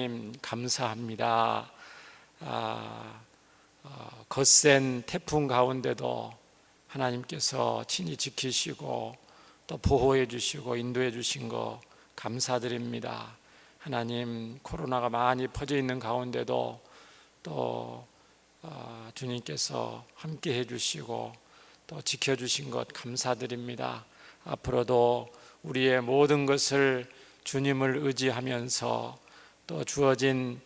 하나님 감사합니다. 거센 태풍 가운데도 하나님께서 친히 지키시고 또 보호해 주시고 인도해 주신 거 감사드립니다. 하나님, 코로나가 많이 퍼져 있는 가운데도 또 주님께서 함께 해 주시고 또 지켜 주신 것 감사드립니다. 앞으로도 우리의 모든 것을 주님을 의지하면서 또 주어진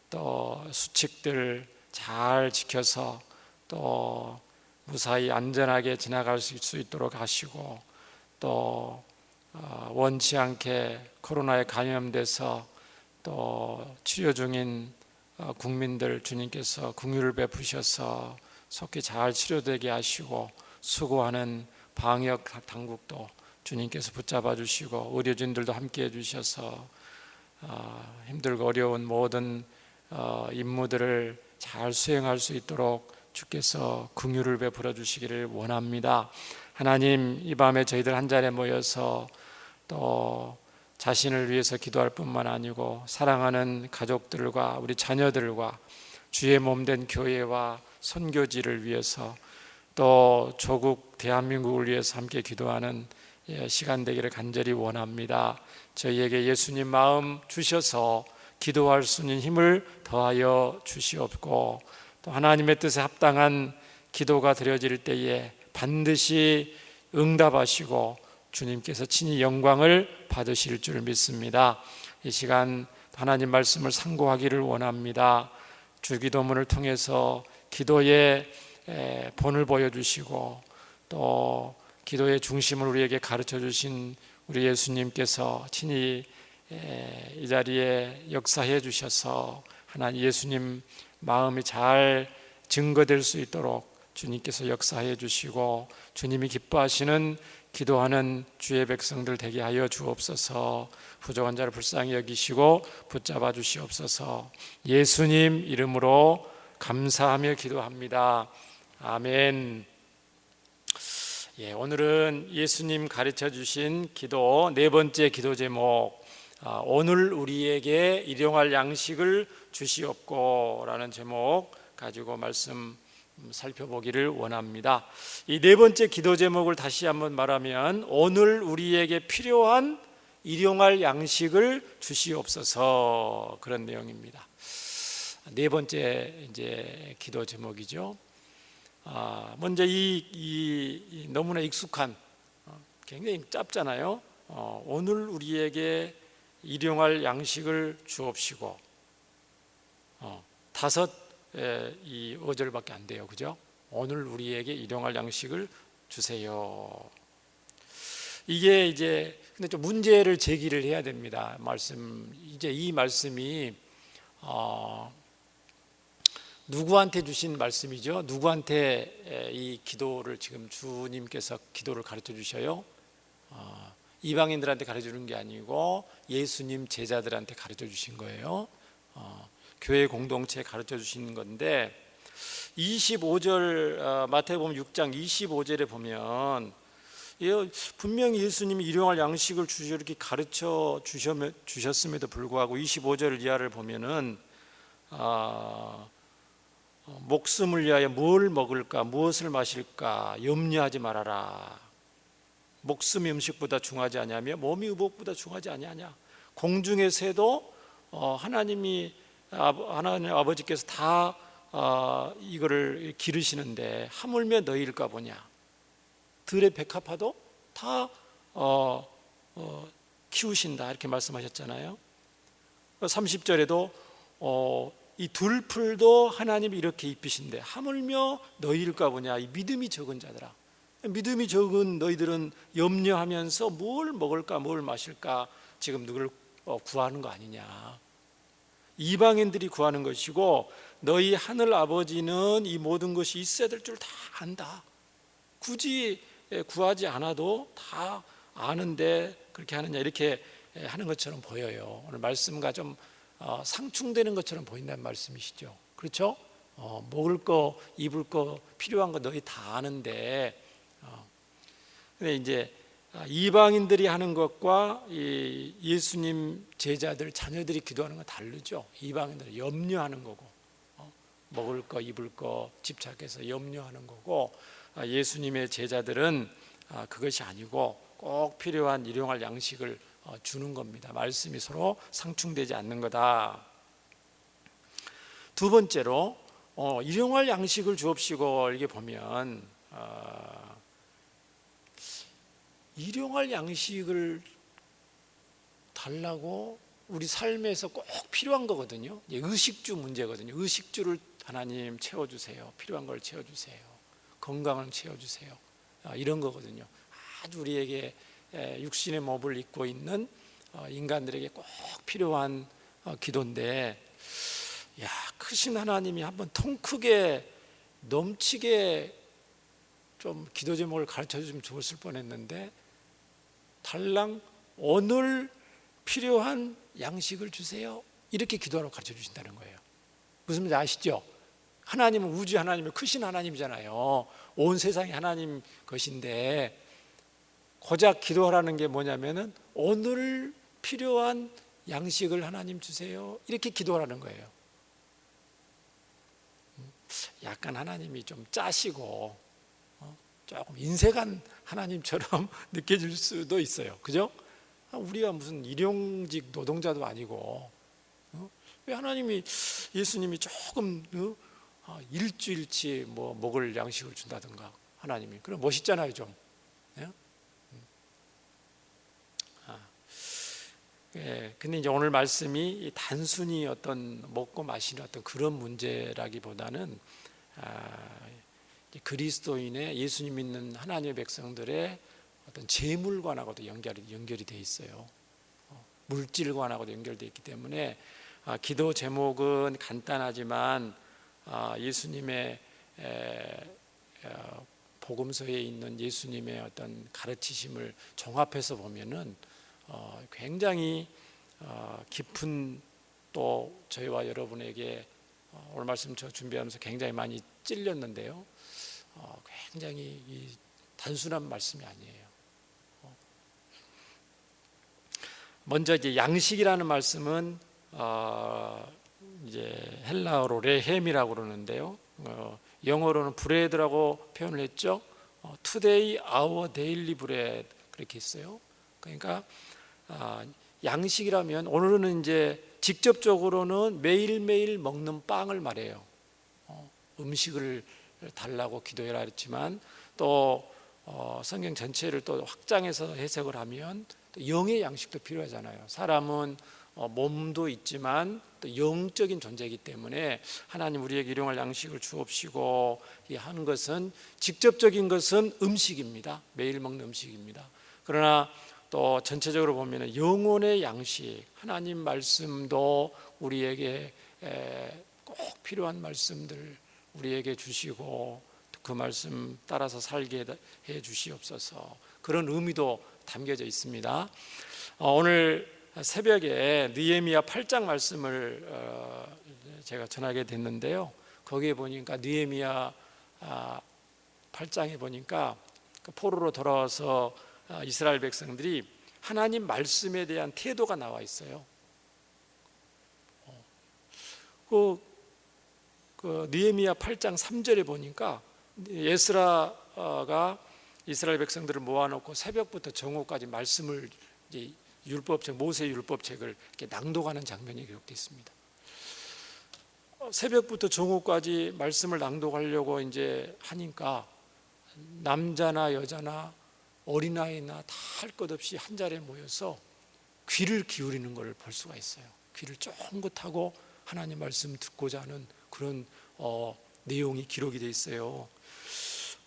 또 수칙들 잘 지켜서 또 무사히 안전하게 지나갈 수 있도록 하시고 또 원치 않게 코로나에 감염돼서 또 치료 중인 국민들 주님께서 긍휼을 베푸셔서 속히 잘 치료되게 하시고 수고하는 방역 당국도 주님께서 붙잡아 주시고 의료진들도 함께 해주셔서 힘들고 어려운 모든 임무들을 잘 수행할 수 있도록 주께서 긍휼을 베풀어 주시기를 원합니다. 하나님, 이 밤에 저희들 한 자리에 모여서 또 자신을 위해서 기도할 뿐만 아니고 사랑하는 가족들과 우리 자녀들과 주의 몸된 교회와 선교지를 위해서 또 조국 대한민국을 위해서 함께 기도하는 시간 되기를 간절히 원합니다. 저희에게 예수님 마음 주셔서 기도할 수 있는 힘을 더하여 주시옵고 또 하나님의 뜻에 합당한 기도가 드려질 때에 반드시 응답하시고 주님께서 친히 영광을 받으실 줄 믿습니다. 이 시간 하나님 말씀을 상고하기를 원합니다. 주기도문을 통해서 기도의 본을 보여주시고 또 기도의 중심을 우리에게 가르쳐 주신 우리 예수님께서 친히 이 자리에 역사해 주셔서 하나님 예수님 마음이 잘 증거될 수 있도록 주님께서 역사해 주시고 주님이 기뻐하시는 기도하는 주의 백성들 되게 하여 주옵소서. 부족한 자를 불쌍히 여기시고 붙잡아 주시옵소서. 예수님 이름으로 감사하며 기도합니다. 아멘. 오늘은 예수님 가르쳐 주신 기도 네 번째 기도 제목, 오늘 우리에게 일용할 양식을 주시옵고 라는 제목 가지고 말씀 살펴보기를 원합니다. 이 네 번째 기도 제목을 다시 한번 말하면 오늘 우리에게 필요한 일용할 양식을 주시옵소서, 그런 내용입니다. 네 번째 이제 기도 제목이죠. 먼저 이 너무나 익숙한, 굉장히 짧잖아요. 오늘 우리에게 일용할 양식을 주옵시고, 다섯 이 어절밖에 안 돼요, 그죠? 오늘 우리에게 일용할 양식을 주세요. 이게 이제 근데 좀 문제를 제기를 해야 됩니다. 이제 이 말씀이 누구한테 주신 말씀이죠? 누구한테 이 기도를 지금 주님께서 기도를 가르쳐 주셔요? 이방인들한테 가르쳐 주는 게 아니고 예수님 제자들한테 가르쳐 주신 거예요. 교회 공동체에 가르쳐 주신 건데 25절 마태복음 6장 25절에 보면 분명히 예수님이 일용할 양식을 주시고 이렇게 가르쳐 주셨음에도 불구하고 25절 이하를 보면은 목숨을 위하여 뭘 먹을까 무엇을 마실까 염려하지 말아라. 목숨이 음식보다 중하지 아니하며 몸이 의복보다 중하지 아니하냐. 공중의 새도 하나님 아버지께서 다 이거를 기르시는데 하물며 너희일까 보냐. 들의 백합화도 다 키우신다 이렇게 말씀하셨잖아요. 30절에도 이 들풀도 하나님이 이렇게 입히신데 하물며 너희일까 보냐. 이 믿음이 적은 자들아, 믿음이 적은 너희들은 염려하면서 뭘 먹을까 뭘 마실까 지금 누구를 구하는 거 아니냐. 이방인들이 구하는 것이고 너희 하늘 아버지는 이 모든 것이 있어야 될 줄 다 안다. 굳이 구하지 않아도 다 아는데 그렇게 하느냐 이렇게 하는 것처럼 보여요. 오늘 말씀과 좀 상충되는 것처럼 보인다는 말씀이시죠. 그렇죠? 먹을 거 입을 거 필요한 거 너희 다 아는데 근데 이제 이방인들이 하는 것과 이 예수님 제자들 자녀들이 기도하는 건 다르죠. 이방인들은 염려하는 거고, 먹을 거 입을 거 집착해서 염려하는 거고, 예수님의 제자들은 그것이 아니고 꼭 필요한 일용할 양식을 주는 겁니다. 말씀이 서로 상충되지 않는 거다. 두 번째로 일용할 양식을 주옵시고, 이렇게 보면 일용할 양식을 달라고 우리 삶에서 꼭 필요한 거거든요. 의식주 문제거든요. 의식주를 하나님 채워주세요. 필요한 걸 채워주세요. 건강을 채워주세요. 이런 거거든요. 아주 우리에게 육신의 몸을 입고 있는 인간들에게 꼭 필요한 기도인데, 크신 하나님이 한번 통 크게 넘치게 좀 기도 제목을 가르쳐 주시면 좋았을 뻔했는데, 달랑 오늘 필요한 양식을 주세요, 이렇게 기도하라고 가르쳐 주신다는 거예요. 무슨 말인지 아시죠? 하나님은 우주 하나님의 크신 하나님이잖아요. 온 세상이 하나님 것인데, 고작 기도하라는 게 뭐냐면은 오늘 필요한 양식을 하나님 주세요, 이렇게 기도하라는 거예요. 약간 하나님이 좀 짜시고 조금 인색한 하나님처럼 느껴질 수도 있어요. 그죠? 우리가 무슨 일용직 노동자도 아니고, 왜 하나님이, 예수님이 조금 일주일치 먹을 양식을 준다든가, 하나님이 그럼 멋있잖아요, 좀. 근데 이제 오늘 말씀이 단순히 어떤 먹고 마시는 어떤 그런 문제라기보다는 그리스도인의, 예수님 믿는 하나님의 백성들의 어떤 재물관하고도 연결이 돼 있어요. 물질관하고도 연결되어 있기 때문에 기도 제목은 간단하지만 예수님의 복음서에 있는 예수님의 어떤 가르치심을 종합해서 보면은 굉장히 깊은, 또 저희와 여러분에게 오늘 말씀 저 준비하면서 굉장히 많이 찔렸는데요, 굉장히 단순한 말씀이 아니에요. 먼저 이제 양식이라는 말씀은 이제 헬라어로 레헴이라고 그러는데요, 영어로는 브레드라고 표현을 했죠. Today our daily bread, 그렇게 했어요. 그러니까 양식이라면 오늘은 이제 직접적으로는 매일매일 먹는 빵을 말해요. 음식을 달라고 기도해라 했지만, 또 성경 전체를 또 확장해서 해석을 하면 또 영의 양식도 필요하잖아요. 사람은 몸도 있지만 또 영적인 존재이기 때문에 하나님 우리에게 일용할 양식을 주옵시고 하는 것은, 직접적인 것은 음식입니다. 매일 먹는 음식입니다. 그러나 또 전체적으로 보면 영혼의 양식, 하나님 말씀도 우리에게 꼭 필요한 말씀들 우리에게 주시고 그 말씀 따라서 살게 해 주시옵소서, 그런 의미도 담겨져 있습니다. 오늘 새벽에 느헤미야 8장 말씀을 제가 전하게 됐는데요, 거기에 보니까 느헤미야 8장에 보니까 포로로 돌아와서 이스라엘 백성들이 하나님 말씀에 대한 태도가 나와 있어요. 그 느헤미야 8장 3절에 보니까 에스라가 이스라엘 백성들을 모아놓고 새벽부터 정오까지 말씀을, 이제 율법책, 모세 율법책을 이렇게 낭독하는 장면이 기록되어 있습니다. 새벽부터 정오까지 말씀을 낭독하려고 이제 하니까 남자나 여자나 어린아이나 다 할 것 없이 한 자리에 모여서 귀를 기울이는 것을 볼 수가 있어요. 귀를 쫑긋하고 하나님 말씀 듣고자 하는 그런 내용이 기록이 되어 있어요.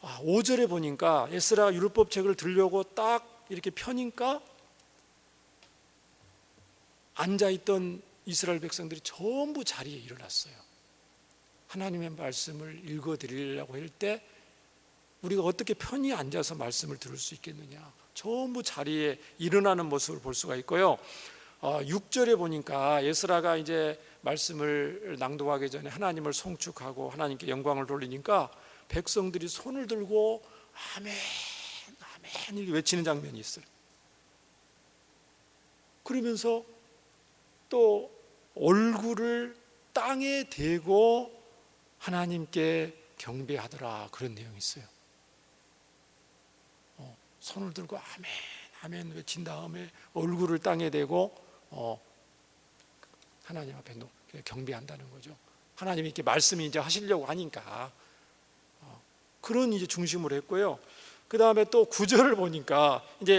5절에 보니까 에스라 율법책을 들려고 딱 이렇게 펴니까 앉아있던 이스라엘 백성들이 전부 자리에 일어났어요. 하나님의 말씀을 읽어드리려고 할 때 우리가 어떻게 편히 앉아서 말씀을 들을 수 있겠느냐, 전부 자리에 일어나는 모습을 볼 수가 있고요. 6절에 보니까 에스라가 이제 말씀을 낭독하기 전에 하나님을 송축하고 하나님께 영광을 돌리니까 백성들이 손을 들고 아멘, 아멘 이렇게 외치는 장면이 있어요. 그러면서 또 얼굴을 땅에 대고 하나님께 경배하더라, 그런 내용이 있어요. 손을 들고 아멘 아멘 외친 다음에 얼굴을 땅에 대고 하나님 앞에 경배한다는 거죠. 하나님이 이렇게 말씀이 이제 하시려고 하니까 그런 이제 중심으로 했고요. 그 다음에 또 9절을 보니까 이제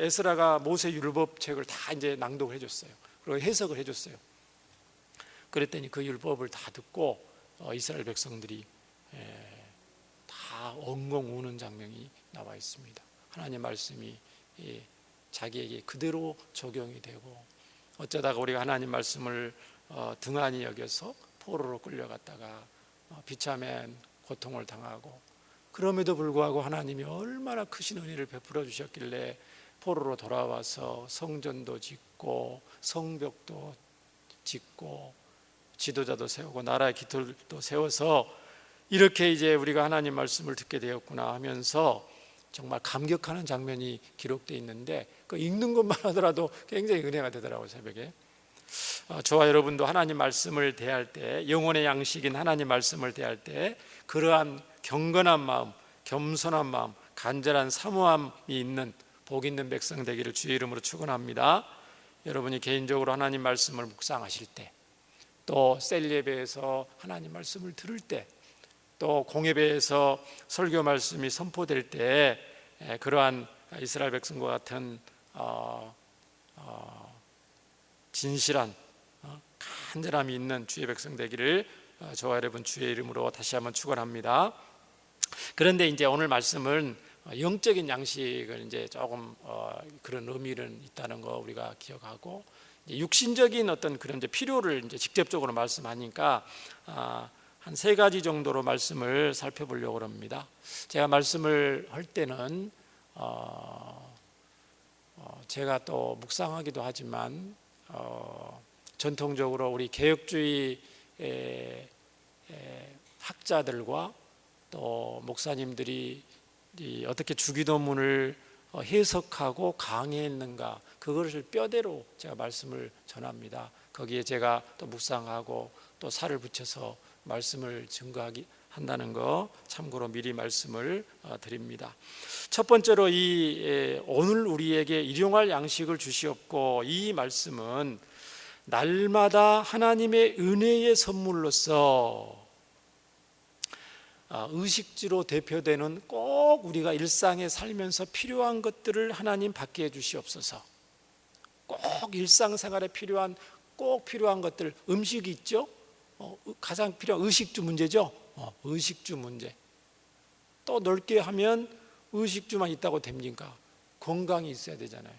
에스라가 모세 율법책을 다 이제 낭독을 해줬어요. 그리고 해석을 해줬어요. 그랬더니 그 율법을 다 듣고 이스라엘 백성들이 다 엉엉 우는 장면이 나와 있습니다. 하나님 말씀이 자기에게 그대로 적용이 되고, 어쩌다가 우리가 하나님 말씀을 등한히 여겨서 포로로 끌려갔다가 비참한 고통을 당하고, 그럼에도 불구하고 하나님이 얼마나 크신 은혜를 베풀어 주셨길래 포로로 돌아와서 성전도 짓고 성벽도 짓고 지도자도 세우고 나라의 기틀도 세워서 이렇게 이제 우리가 하나님 말씀을 듣게 되었구나 하면서 정말 감격하는 장면이 기록되어 있는데, 그 읽는 것만 하더라도 굉장히 은혜가 되더라고요. 새벽에 저와 여러분도 하나님 말씀을 대할 때, 영혼의 양식인 하나님 말씀을 대할 때 그러한 경건한 마음, 겸손한 마음, 간절한 사모함이 있는 복 있는 백성 되기를 주의 이름으로 축원합니다. 여러분이 개인적으로 하나님 말씀을 묵상하실 때, 또 셀 예배에서 하나님 말씀을 들을 때, 또 공예배에서 설교 말씀이 선포될 때 그러한 이스라엘 백성과 같은 진실한 간절함이 있는 주의 백성 되기를 저와 여러분 주의 이름으로 다시 한번 축원합니다. 그런데 이제 오늘 말씀은 영적인 양식을 이제 조금 그런 의미는 있다는 거 우리가 기억하고, 이제 육신적인 어떤 그런 이제 필요를 이제 직접적으로 말씀하니까 한 3가지 정도로 말씀을 살펴보려고 합니다. 제가 말씀을 할 때는 제가 또 묵상하기도 하지만 전통적으로 우리 개혁주의 학자들과 또 목사님들이 어떻게 주기도문을 해석하고 강의했는가, 그것을 뼈대로 제가 말씀을 전합니다. 거기에 제가 또 묵상하고 또 살을 붙여서 말씀을 증거하기 한다는 거 참고로 미리 말씀을 드립니다. 첫 번째로 오늘 우리에게 일용할 양식을 주시옵고, 이 말씀은 날마다 하나님의 은혜의 선물로서 의식주로 대표되는 꼭 우리가 일상에 살면서 필요한 것들을 하나님 받게 해주시옵소서. 꼭 일상생활에 꼭 필요한 것들, 음식이 있죠. 가장 필요한 의식주 문제죠. 의식주 문제. 또 넓게 하면 의식주만 있다고 됩니까? 건강이 있어야 되잖아요.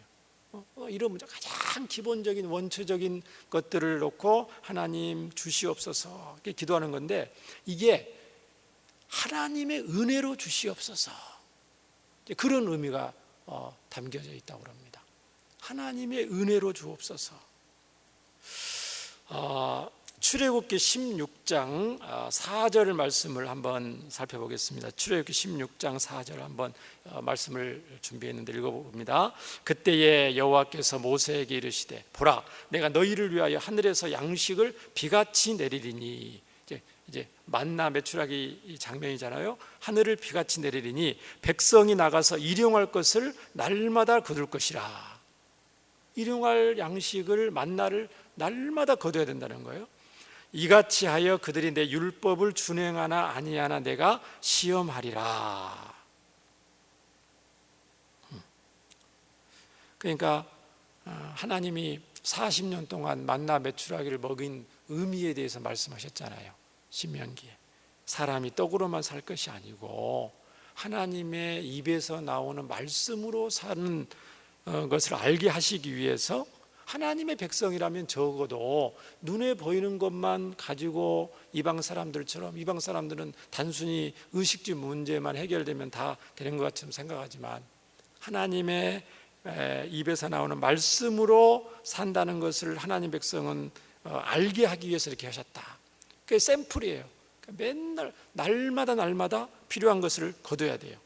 이런 문제, 가장 기본적인 원초적인 것들을 놓고 하나님 주시옵소서 이렇게 기도하는 건데, 이게 하나님의 은혜로 주시옵소서, 그런 의미가 담겨져 있다고 합니다. 하나님의 은혜로 주옵소서. 출애굽기 16장 4절 말씀을 한번 살펴보겠습니다. 출애굽기 16장 4절 한번 말씀을 준비했는데 읽어봅니다. 그때에 여호와께서 모세에게 이르시되, 보라, 내가 너희를 위하여 하늘에서 양식을 비같이 내리리니, 이제 만나 메추라기 이 장면이잖아요. 하늘을 비같이 내리리니 백성이 나가서 일용할 것을 날마다 거둘 것이라. 일용할 양식을, 만나를 날마다 거둬야 된다는 거예요. 이같이 하여 그들이 내 율법을 준행하나 아니하나 내가 시험하리라. 그러니까 하나님이 40년 동안 만나 메추라기를 먹인 의미에 대해서 말씀하셨잖아요. 신명기에 사람이 떡으로만 살 것이 아니고 하나님의 입에서 나오는 말씀으로 사는 것을 알게 하시기 위해서, 하나님의 백성이라면 적어도 눈에 보이는 것만 가지고 이방 사람들처럼, 이방 사람들은 단순히 의식주 문제만 해결되면 다 되는 것 같이 생각하지만, 하나님의 입에서 나오는 말씀으로 산다는 것을 하나님 백성은 알게 하기 위해서 이렇게 하셨다. 그게 샘플이에요. 맨날 날마다 필요한 것을 거둬야 돼요.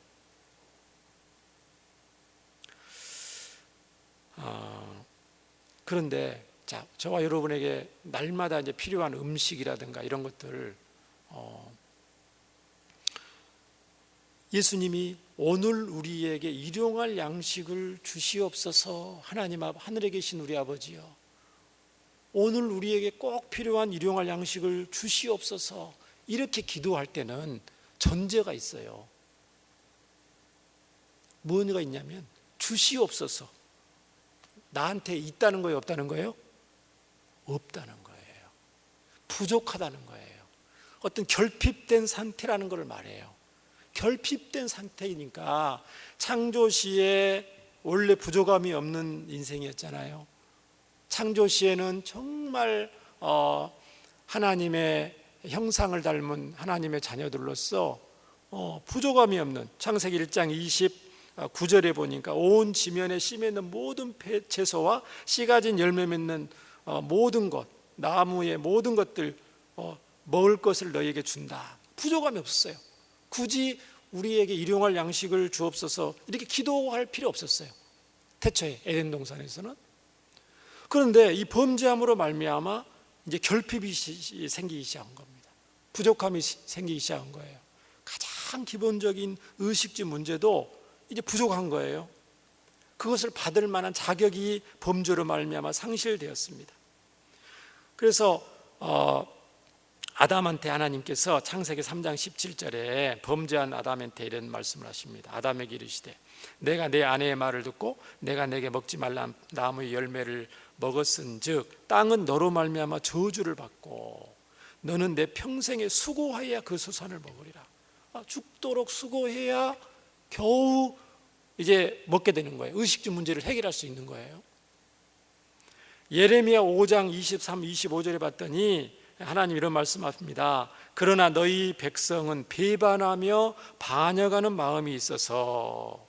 그런데 자, 저와 여러분에게 날마다 이제 필요한 음식이라든가 이런 것들 예수님이 오늘 우리에게 일용할 양식을 주시옵소서. 하나님 앞 하늘에 계신 우리 아버지여, 오늘 우리에게 꼭 필요한 일용할 양식을 주시옵소서. 이렇게 기도할 때는 전제가 있어요. 뭐가 있냐면 주시옵소서. 나한테 있다는 거예요, 없다는 거예요? 없다는 거예요. 부족하다는 거예요. 어떤 결핍된 상태라는 걸 말해요. 결핍된 상태이니까 창조시에 원래 부족함이 없는 인생이었잖아요. 창조시에는 정말 하나님의 형상을 닮은 하나님의 자녀들로서 부족함이 없는, 창세기 1장 29절에 보니까 온 지면에 씨 맺는 모든 채소와 씨 가진 열매 맺는 모든 것, 나무의 모든 것들 먹을 것을 너희에게 준다. 부족함이 없었어요. 굳이 우리에게 일용할 양식을 주옵소서 이렇게 기도할 필요 없었어요. 태초에 에덴 동산에서는. 그런데 이 범죄함으로 말미암아 이제 결핍이 생기기 시작한 겁니다. 부족함이 생기기 시작한 거예요. 가장 기본적인 의식주 문제도 이제 부족한 거예요. 그것을 받을 만한 자격이 범죄로 말미암아 상실되었습니다. 그래서 아담한테 하나님께서 창세기 3장 17절에 범죄한 아담한테 이런 말씀을 하십니다. 아담에게 이르시되 내가 내 아내의 말을 듣고 내가 내게 먹지 말라 나무의 열매를 먹었은즉 땅은 너로 말미암아 저주를 받고 너는 내 평생에 수고하여야 그 수산을 먹으리라. 죽도록 수고해야 겨우 이제 먹게 되는 거예요. 의식주 문제를 해결할 수 있는 거예요. 예레미야 5장 23, 25절에 봤더니 하나님 이런 말씀하십니다. 그러나 너희 백성은 배반하며 반역하는 마음이 있어서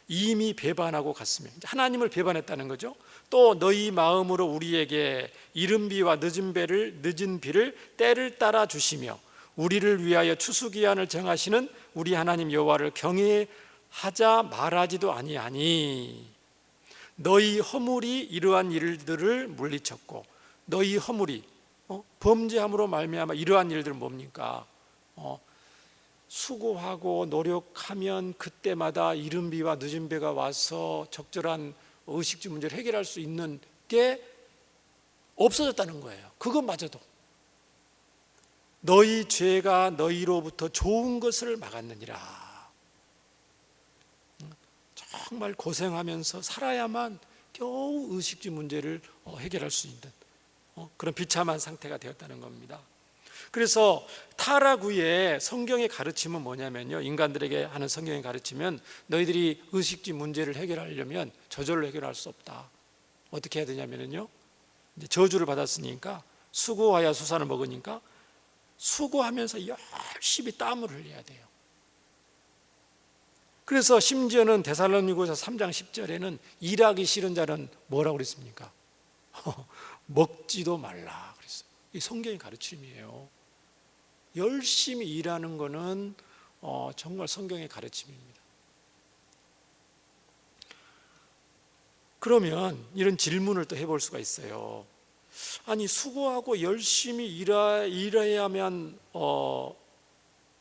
이미 배반하고 갔으며, 하나님을 배반했다는 거죠. 또 너희 마음으로 우리에게 이른 비와 늦은 비를 때를 따라 주시며 우리를 위하여 추수기한을 정하시는 우리 하나님 여호와를 경외하자 말하지도 아니하니 너희 허물이 이러한 일들을 물리쳤고, 너희 허물이 범죄함으로 말미암아 이러한 일들은 뭡니까? 수고하고 노력하면 그때마다 이른 비와 늦은 비가 와서 적절한 의식주 문제를 해결할 수 있는 게 없어졌다는 거예요. 그것마저도 너희 죄가 너희로부터 좋은 것을 막았느니라. 정말 고생하면서 살아야만 겨우 의식주 문제를 해결할 수 있는 그런 비참한 상태가 되었다는 겁니다. 그래서 타락 후에 성경의 가르침은 뭐냐면요, 인간들에게 하는 성경의 가르침은 너희들이 의식주 문제를 해결하려면 저절로 해결할 수 없다. 어떻게 해야 되냐면요, 이제 저주를 받았으니까 수고하여 수산을 먹으니까 수고하면서 열심히 땀을 흘려야 돼요. 그래서 심지어는 데살로니가서 3장 10절에는 일하기 싫은 자는 뭐라고 그랬습니까? 먹지도 말라 그랬어요. 이 성경의 가르침이에요. 열심히 일하는 것은 정말 성경의 가르침입니다. 그러면 이런 질문을 또 해볼 수가 있어요. 아니, 수고하고 열심히 일해야만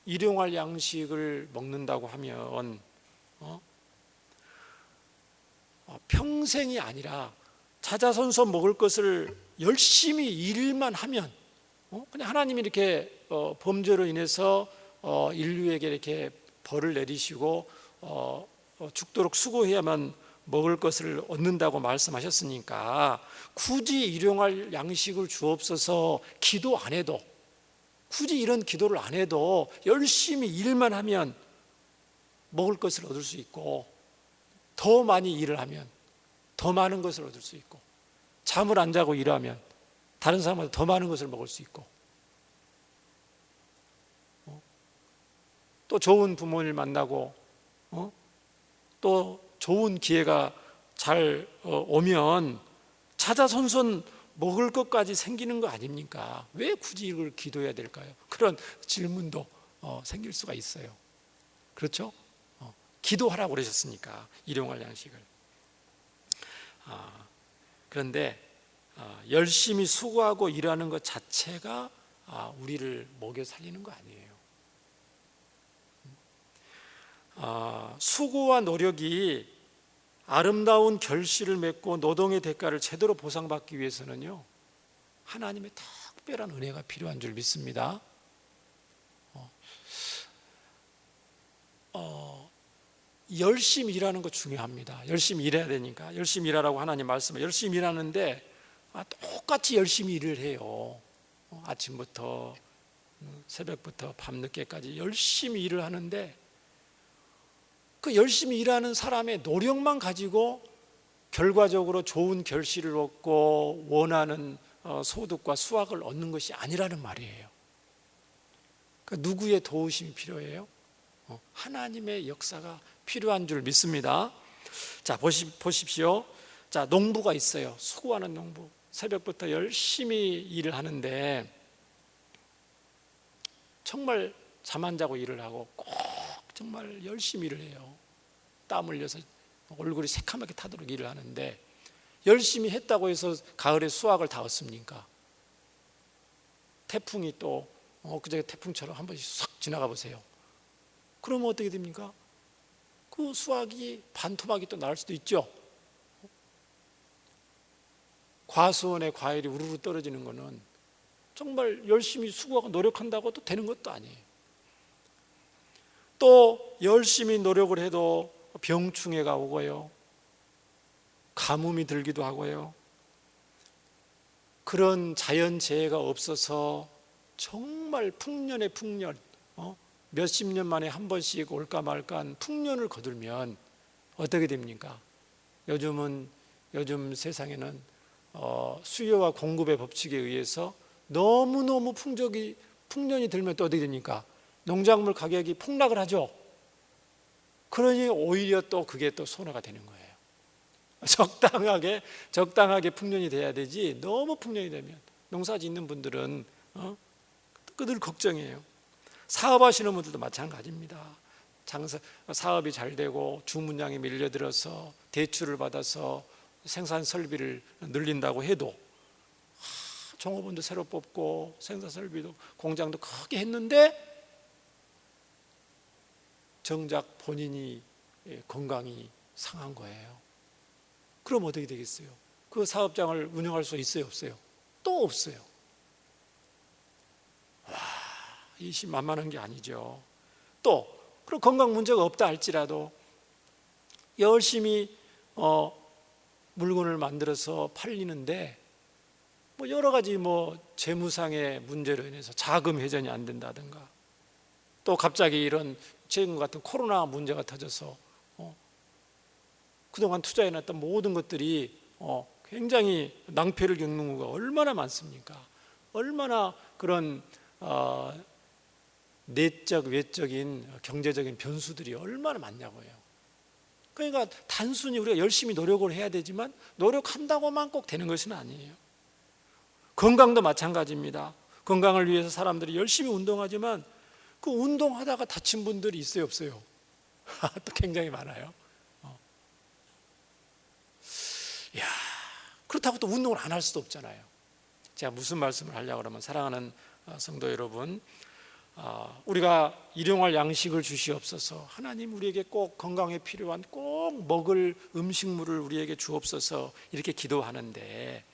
일용할 양식을 먹는다고 하면 평생이 아니라 자자손손 먹을 것을 열심히 일만 하면 그냥 하나님이 이렇게 범죄로 인해서 인류에게 이렇게 벌을 내리시고 죽도록 수고해야만 먹을 것을 얻는다고 말씀하셨으니까 굳이 일용할 양식을 주옵소서 기도 안 해도, 굳이 이런 기도를 안 해도 열심히 일만 하면 먹을 것을 얻을 수 있고, 더 많이 일을 하면 더 많은 것을 얻을 수 있고, 잠을 안 자고 일하면 다른 사람보다 더 많은 것을 먹을 수 있고, 또 좋은 부모님을 만나고 또 좋은 기회가 잘 오면 자자손손 먹을 것까지 생기는 거 아닙니까? 왜 굳이 이걸 기도해야 될까요? 그런 질문도 생길 수가 있어요. 그렇죠? 기도하라고 그러셨으니까 일용할 양식을. 그런데 열심히 수고하고 일하는 것 자체가 우리를 먹여 살리는 거 아니에요. 수고와 노력이 아름다운 결실을 맺고 노동의 대가를 제대로 보상받기 위해서는요, 하나님의 특별한 은혜가 필요한 줄 믿습니다. 열심히 일하는 거 중요합니다. 열심히 일해야 되니까 열심히 일하라고 하나님 말씀을, 열심히 일하는데 똑같이 열심히 일을 해요. 아침부터 새벽부터 밤늦게까지 열심히 일을 하는데, 그 열심히 일하는 사람의 노력만 가지고 결과적으로 좋은 결실을 얻고 원하는 소득과 수확을 얻는 것이 아니라는 말이에요. 그러니까 누구의 도우심이 필요해요? 하나님의 역사가 필요한 줄 믿습니다. 자, 보십시오. 자, 농부가 있어요. 수고하는 농부. 새벽부터 열심히 일을 하는데 정말 잠 안 자고 일을 하고 꼭 정말 열심히 일을 해요. 땀 흘려서 얼굴이 새카맣게 타도록 일을 하는데, 열심히 했다고 해서 가을에 수확을 다 얻습니까? 태풍이 또 그저께 태풍처럼 한 번씩 싹 지나가 보세요. 그러면 어떻게 됩니까? 그 수확이 반토막이 또 날 수도 있죠. 과수원의 과일이 우르르 떨어지는 거는 정말 열심히 수고하고 노력한다고 또 되는 것도 아니에요. 또 열심히 노력을 해도 병충해가 오고요, 가뭄이 들기도 하고요, 그런 자연재해가 없어서 정말 풍년의 풍년, 몇십 년 만에 한 번씩 올까 말까한 풍년을 거들면 어떻게 됩니까? 요즘 세상에는 수요와 공급의 법칙에 의해서 너무너무 풍년이 들면 또 어떻게 됩니까? 농작물 가격이 폭락을 하죠. 그러니 오히려 또 그게 또 손해가 되는 거예요. 적당하게 풍년이 돼야 되지, 너무 풍년이 되면 농사 짓는 분들은 늘 걱정이에요. 사업하시는 분들도 마찬가지입니다. 사업이 잘 되고 주문량이 밀려들어서 대출을 받아서 생산 설비를 늘린다고 해도 종업원도 새로 뽑고 생산 설비도 공장도 크게 했는데 정작 본인이 건강이 상한 거예요. 그럼 어떻게 되겠어요? 그 사업장을 운영할 수 있어요, 없어요? 또 없어요. 이시 만만한 게 아니죠. 또 그리고 건강 문제가 없다 할지라도 열심히 물건을 만들어서 팔리는데 여러 가지 재무상의 문제로 인해서 자금 회전이 안 된다든가, 또 갑자기 이런 지금 같은 코로나 문제가 터져서 그동안 투자해놨던 모든 것들이 굉장히 낭패를 겪는 경우가 얼마나 많습니까? 얼마나 그런 내적 외적인 경제적인 변수들이 얼마나 많냐고요. 그러니까 단순히 우리가 열심히 노력을 해야 되지만 노력한다고만 꼭 되는 것은 아니에요. 건강도 마찬가지입니다. 건강을 위해서 사람들이 열심히 운동하지만 그 운동하다가 다친 분들이 있어요, 없어요? 또 굉장히 많아요. 그렇다고 또 운동을 안 할 수도 없잖아요. 제가 무슨 말씀을 하려고 그러면, 사랑하는 성도 여러분, 우리가 일용할 양식을 주시옵소서, 하나님 우리에게 꼭 건강에 필요한 꼭 먹을 음식물을 우리에게 주옵소서, 이렇게 기도하는데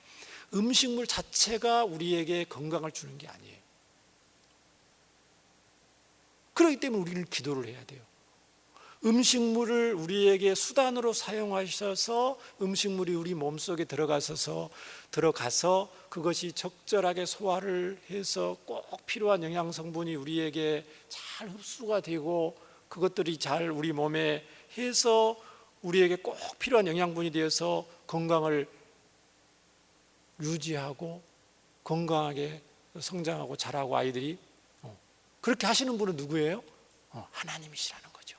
음식물 자체가 우리에게 건강을 주는 게 아니에요. 그렇기 때문에 우리는 기도를 해야 돼요. 음식물을 우리에게 수단으로 사용하셔서 음식물이 우리 몸속에 들어가서 그것이 적절하게 소화를 해서 꼭 필요한 영양 성분이 우리에게 잘 흡수가 되고 그것들이 잘 우리 몸에 해서 우리에게 꼭 필요한 영양분이 되어서 건강을 유지하고 건강하게 성장하고 자라고 아이들이, 그렇게 하시는 분은 누구예요? 하나님이시라는 거죠.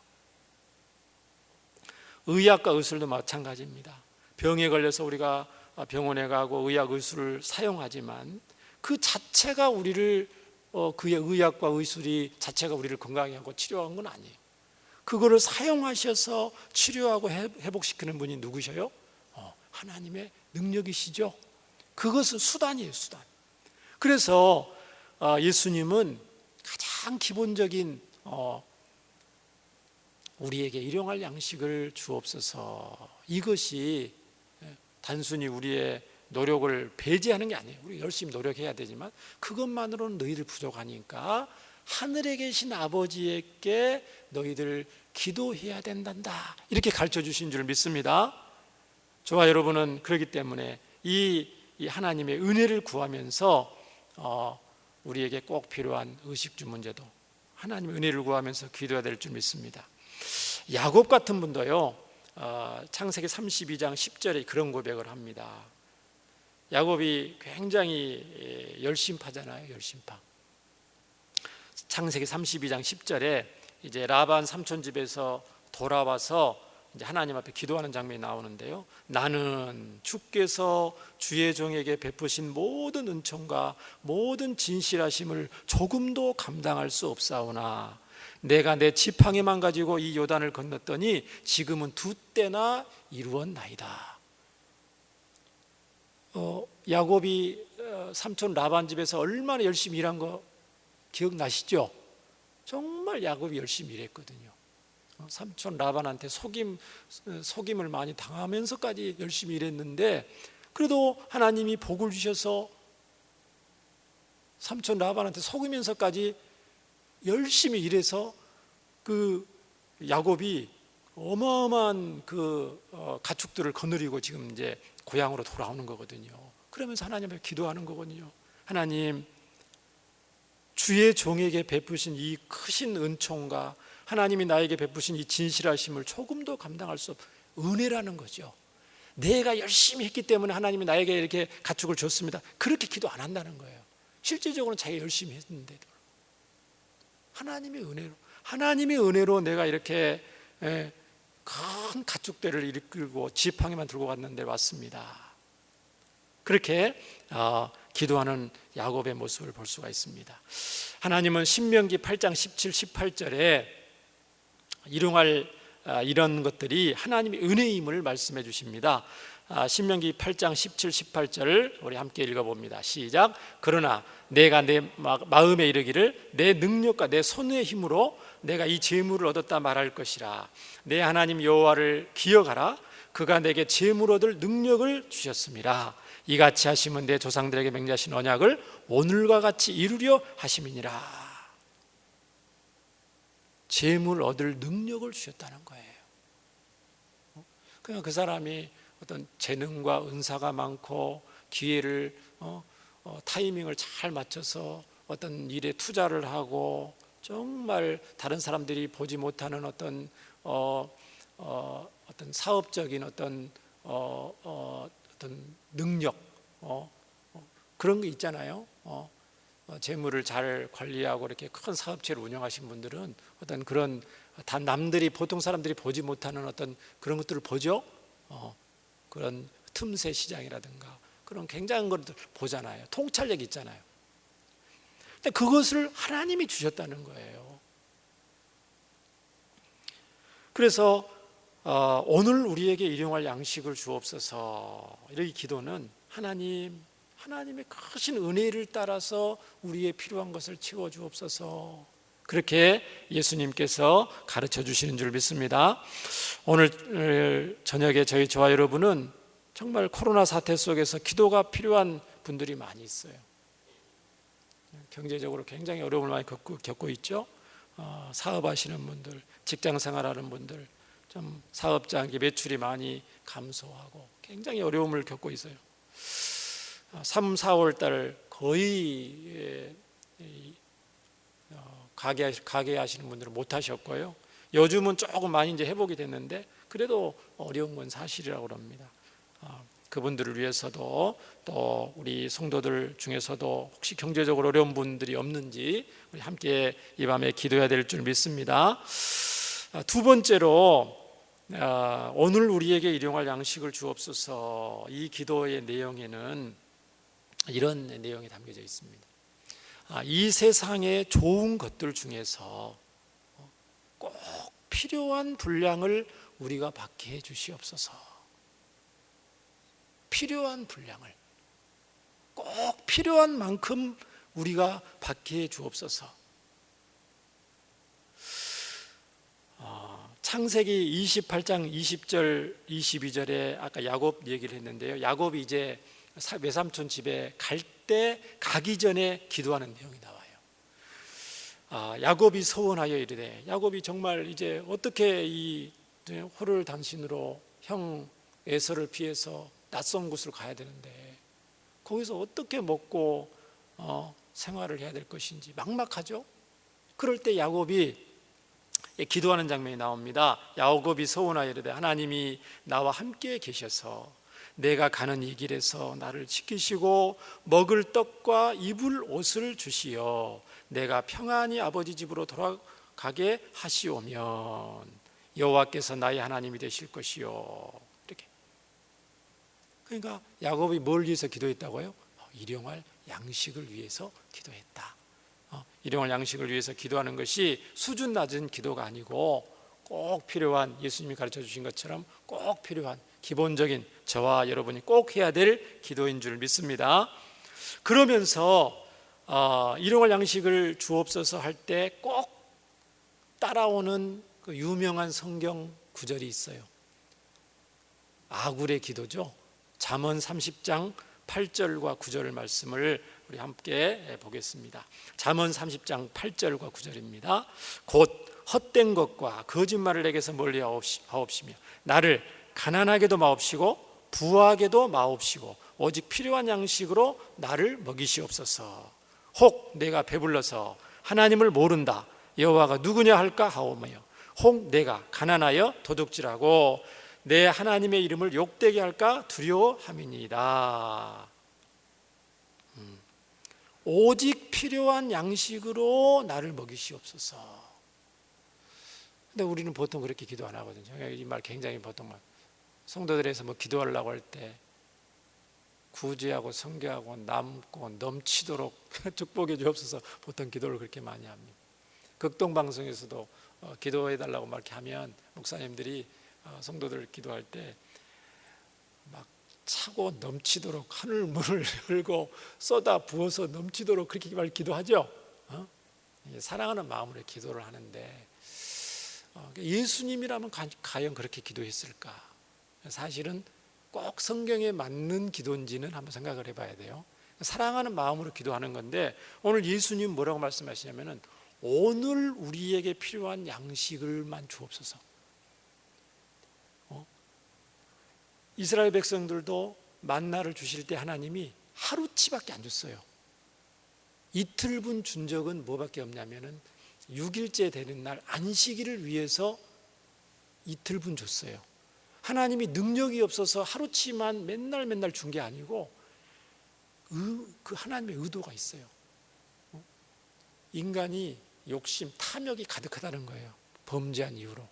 의학과 의술도 마찬가지입니다. 병에 걸려서 우리가 병원에 가고 의학 의술을 사용하지만 그 자체가 우리를 그의 의학과 의술이 자체가 우리를 건강하게 하고 치료한 건 아니에요. 그거를 사용하셔서 치료하고 회복시키는 분이 누구셔요? 하나님의 능력이시죠. 그것은 수단이에요, 수단. 그래서 예수님은 가장 기본적인 우리에게 일용할 양식을 주옵소서, 이것이 단순히 우리의 노력을 배제하는 게 아니에요. 우리 열심히 노력해야 되지만 그것만으로는 너희들 부족하니까 하늘에 계신 아버지에게 너희들 기도해야 된단다, 이렇게 가르쳐 주신 줄 믿습니다. 저와 여러분은 그렇기 때문에 이 하나님의 은혜를 구하면서 우리에게 꼭 필요한 의식주 문제도 하나님의 은혜를 구하면서 기도해야 될 줄 믿습니다. 야곱 같은 분도요, 창세기 32장 10절에 그런 고백을 합니다. 야곱이 굉장히 열심파잖아요, 열심파. 창세기 32장 10절에 이제 라반 삼촌 집에서 돌아와서 이제 하나님 앞에 기도하는 장면이 나오는데요. 나는 주께서 주의 종에게 베푸신 모든 은총과 모든 진실하심을 조금도 감당할 수 없사오나 내가 내 지팡이만 가지고 이 요단을 건넜더니 지금은 2때나 이루었나이다. 야곱이 삼촌 라반 집에서 얼마나 열심히 일한 거 기억나시죠? 정말 야곱이 열심히 일했거든요. 삼촌 라반한테 속임을 많이 당하면서까지 열심히 일했는데, 그래도 하나님이 복을 주셔서 삼촌 라반한테 속이면서까지 열심히 일해서 그 야곱이 어마어마한 그 가축들을 거느리고 지금 이제 고향으로 돌아오는 거거든요. 그러면서 하나님 앞에 기도하는 거거든요. 하나님, 주의 종에게 베푸신 이 크신 은총과 하나님이 나에게 베푸신 이 진실하심을 조금도 감당할 수 없, 은혜라는 거죠. 내가 열심히 했기 때문에 하나님이 나에게 이렇게 가축을 줬습니다, 그렇게 기도 안 한다는 거예요. 실질적으로는 자기가 열심히 했는데도 하나님의 은혜로 내가 이렇게 큰 가축대를 이끌고 지팡이만 들고 갔는데 왔습니다. 그렇게 기도하는 야곱의 모습을 볼 수가 있습니다. 하나님은 신명기 8장 17, 18절에 일용할 이런 것들이 하나님의 은혜임을 말씀해 주십니다. 신명기 8장 17, 18절 우리 함께 읽어봅니다. 시작. 그러나 내가 내 마음에 이르기를 내 능력과 내 손의 힘으로 내가 이 재물을 얻었다 말할 것이라. 내 하나님 여호와를 기억하라. 그가 내게 재물 얻을 능력을 주셨음이라. 이같이 하시면 내 조상들에게 맹세하신 언약을 오늘과 같이 이루려 하심이니라. 재물 얻을 능력을 주셨다는 거예요. 그냥 그 사람이 어떤 재능과 은사가 많고 기회를 타이밍을 잘 맞춰서 어떤 일에 투자를 하고 정말 다른 사람들이 보지 못하는 어떤 사업적인 어떤 능력, 그런 게 있잖아요. 재물을 잘 관리하고 이렇게 큰 사업체를 운영하신 분들은 어떤 그런 남들이 보통 사람들이 보지 못하는 어떤 그런 것들을 보죠. 그런 틈새 시장이라든가 그런 굉장한 것들 보잖아요. 통찰력 있잖아요. 근데 그것을 하나님이 주셨다는 거예요. 그래서 오늘 우리에게 일용할 양식을 주옵소서, 이 기도는 하나님의 크신 은혜를 따라서 우리의 필요한 것을 채워 주옵소서, 그렇게 예수님께서 가르쳐 주시는 줄 믿습니다. 오늘 저녁에 저와 여러분은 정말 코로나 사태 속에서 기도가 필요한 분들이 많이 있어요. 경제적으로 굉장히 어려움을 많이 겪고 있죠. 사업하시는 분들, 직장 생활하는 분들, 좀 사업자에게 매출이 많이 감소하고 굉장히 어려움을 겪고 있어요. 3, 4월 달 거의 가게 하시는 분들은 못 하셨고요. 요즘은 조금 많이 이제 회복이 됐는데 그래도 어려운 건 사실이라고 합니다. 그분들을 위해서도 또 우리 성도들 중에서도 혹시 경제적으로 어려운 분들이 없는지 우리 함께 이 밤에 기도해야 될 줄 믿습니다. 두 번째로 오늘 우리에게 일용할 양식을 주옵소서, 이 기도의 내용에는 이런 내용이 담겨져 있습니다. 이 세상의 좋은 것들 중에서 꼭 필요한 분량을 우리가 받게 해 주시옵소서. 필요한 분량을 꼭 필요한 만큼 우리가 받게 해 주옵소서. 창세기 28장 20절 22절에 아까 야곱 얘기를 했는데요, 야곱이 이제 외삼촌 집에 가기 전에 기도하는 내용이 나와요. 야곱이 서원하여 이르되, 야곱이 정말 이제 어떻게 이 호를 단신으로 형 에서를 피해서 낯선 곳을 가야 되는데 거기서 어떻게 먹고 생활을 해야 될 것인지 막막하죠. 그럴 때 야곱이 기도하는 장면이 나옵니다. 야곱이 서원하여 이르되, 하나님이 나와 함께 계셔서 내가 가는 이 길에서 나를 지키시고 먹을 떡과 입을 옷을 주시어 내가 평안히 아버지 집으로 돌아가게 하시오면 여호와께서 나의 하나님이 되실 것이요. 이렇게. 그러니까 야곱이 뭘 위해서 기도했다고요? 일용할 양식을 위해서 기도했다. 일용할 양식을 위해서 기도하는 것이 수준 낮은 기도가 아니고 꼭 필요한, 예수님이 가르쳐 주신 것처럼 꼭 필요한 기본적인 저와 여러분이 꼭 해야 될 기도인 줄 믿습니다. 그러면서 일용할 양식을 주옵소서 할 때 꼭 따라오는 그 유명한 성경 구절이 있어요. 아굴의 기도죠. 잠언 30장 8절과 9절 말씀을 우리 함께 보겠습니다. 잠언 30장 8절과 9절입니다. 곧 헛된 것과 거짓말을 내게서 멀리 하옵시며 나를 가난하게도 마옵시고 부하게도 마옵시고 오직 필요한 양식으로 나를 먹이시옵소서. 혹 내가 배불러서 하나님을 모른다, 여호와가 누구냐 할까 하오며, 혹 내가 가난하여 도둑질하고 내 하나님의 이름을 욕되게 할까 두려워함이니이다. 오직 필요한 양식으로 나를 먹이시옵소서. 근데 우리는 보통 그렇게 기도 안 하거든요. 이 말 굉장히 보통 성도들에서 뭐 기도하려고 할 때 구제하고 성교하고 남고 넘치도록 축복해 주옵소서, 보통 기도를 그렇게 많이 합니다. 극동 방송에서도 기도해 달라고 막 이렇게 하면 목사님들이 성도들 기도할 때 막 차고 넘치도록 하늘문을 열고 쏟아 부어서 넘치도록 그렇게 말 기도하죠. 사랑하는 마음으로 기도를 하는데 예수님이라면 과연 그렇게 기도했을까? 사실은 꼭 성경에 맞는 기도인지는 한번 생각을 해봐야 돼요. 사랑하는 마음으로 기도하는 건데 오늘 예수님 뭐라고 말씀하시냐면은 오늘 우리에게 필요한 양식을만 주옵소서. 이스라엘 백성들도 만나를 주실 때 하나님이 하루치밖에 안 줬어요. 이틀분 준 적은 뭐밖에 없냐면은 6일째 되는 날 안식일을 위해서 이틀분 줬어요. 하나님이 능력이 없어서 하루치만 맨날 준 게 아니고 그 하나님의 의도가 있어요. 인간이 욕심, 탐욕이 가득하다는 거예요. 범죄한 이유로.